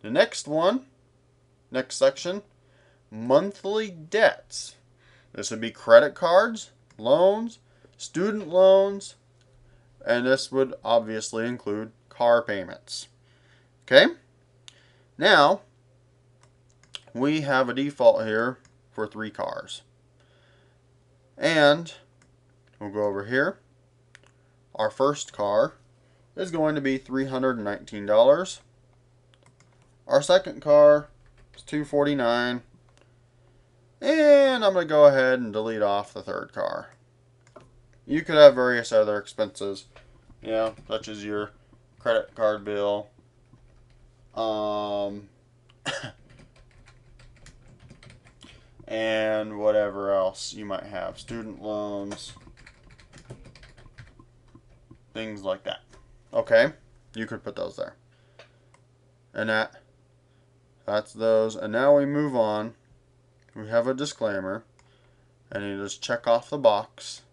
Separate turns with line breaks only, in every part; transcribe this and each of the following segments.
The next section, monthly debts. This would be credit cards, loans, student loans, and this would obviously include car payments. Okay? Now, we have a default here for 3 cars. And we'll go over here. Our first car is going to be $319. Our second car is $249. And I'm going to go ahead and delete off the third car. You could have various other expenses, such as your credit card bill, and whatever else you might have, student loans, things like that. Okay, you could put those there. And that's those. And now we move on. We have a disclaimer, and you just check off the box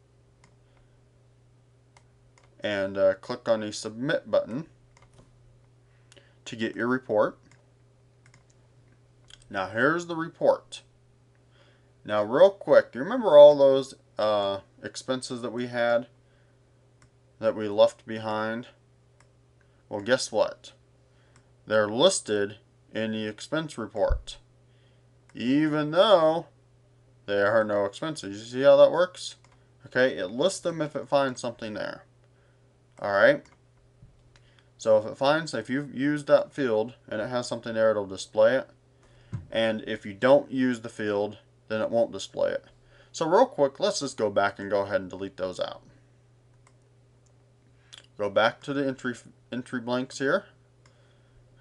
and click on the submit button to get your report. Now here's the report. Now real quick, do you remember all those expenses that we had that we left behind? Well, guess what? They're listed in the expense report, even though there are no expenses. You see how that works? Okay, it lists them if it finds something there. Alright? So if you've used that field and it has something there, it'll display it. And if you don't use the field, then it won't display it. So real quick, let's just go back and go ahead and delete those out. Go back to the entry blanks here.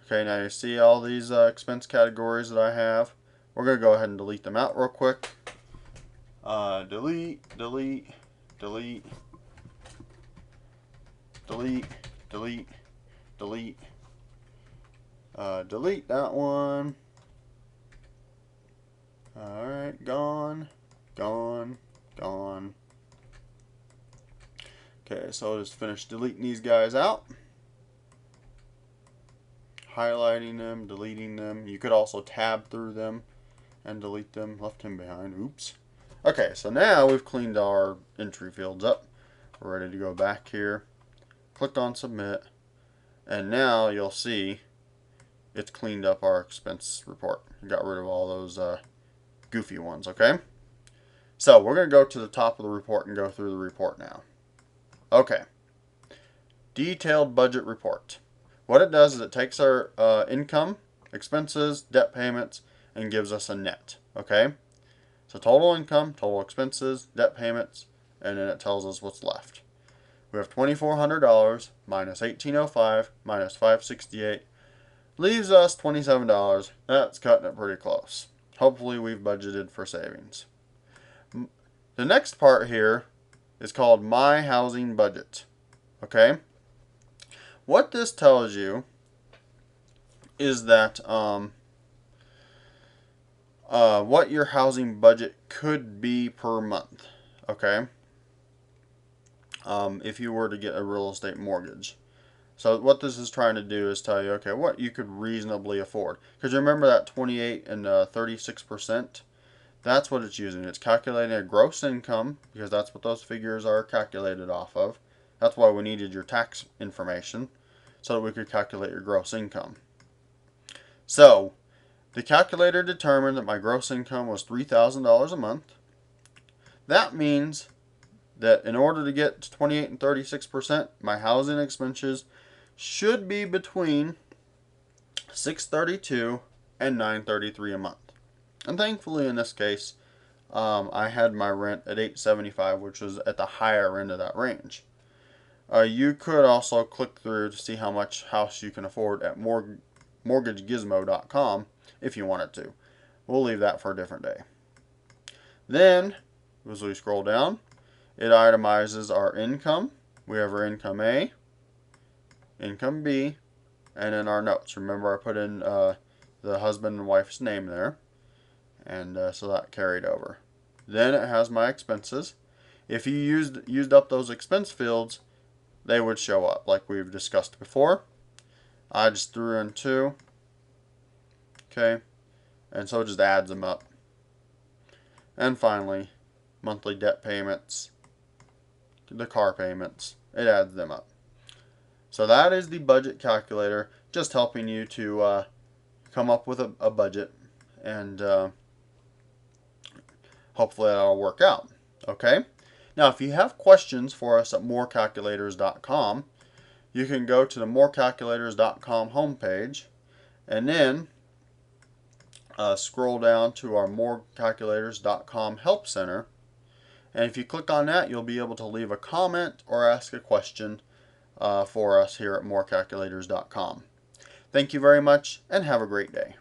Okay, now you see all these expense categories that I have. We're going to go ahead and delete them out real quick. Delete, delete, delete, delete, delete, delete. Delete that one. Alright, gone, gone, gone. Okay, so I'll just finish deleting these guys out. Highlighting them, deleting them. You could also tab through them and delete them. Left him behind. Oops. Okay, so now we've cleaned our entry fields up. We're ready to go back here. Click on submit. And now you'll see it's cleaned up our expense report. Got rid of all those goofy ones, okay? So we're going to go to the top of the report and go through the report now. Okay. Detailed budget report. What it does is it takes our income, expenses, debt payments, and gives us a net. Okay? So total income, total expenses, debt payments, and then it tells us what's left. We have $2,400 minus $1,805 minus $568 leaves us $27. That's cutting it pretty close. Hopefully we've budgeted for savings. The next part here is called My Housing Budget. Okay? What this tells you is that what your housing budget could be per month. Okay? If you were to get a real estate mortgage. So what this is trying to do is tell you, okay, what you could reasonably afford. Because remember that 28 and 36%? That's what it's using. It's calculating a gross income, because that's what those figures are calculated off of. That's why we needed your tax information, so that we could calculate your gross income. So, the calculator determined that my gross income was $3,000 a month. That means that in order to get to 28 and 36%, my housing expenses should be between $632 and $933 a month. And thankfully in this case, I had my rent at $875, which was at the higher end of that range. You could also click through to see how much house you can afford at mortgagegizmo.com if you wanted to. We'll leave that for a different day. Then, as we scroll down, it itemizes our income. We have our income A, income B, and then our notes. Remember I put in the husband and wife's name there, and so that carried over. Then it has my expenses. If you used up those expense fields, they would show up like we've discussed before. I just threw in 2. Okay, and so it just adds them up. And finally, monthly debt payments, the car payments, it adds them up. So that is the budget calculator, just helping you to come up with a budget, and hopefully that'll work out. Okay? Now, if you have questions for us at morecalculators.com, you can go to the morecalculators.com homepage, and then scroll down to our morecalculators.com help center. And if you click on that, you'll be able to leave a comment or ask a question for us here at morecalculators.com. Thank you very much, and have a great day.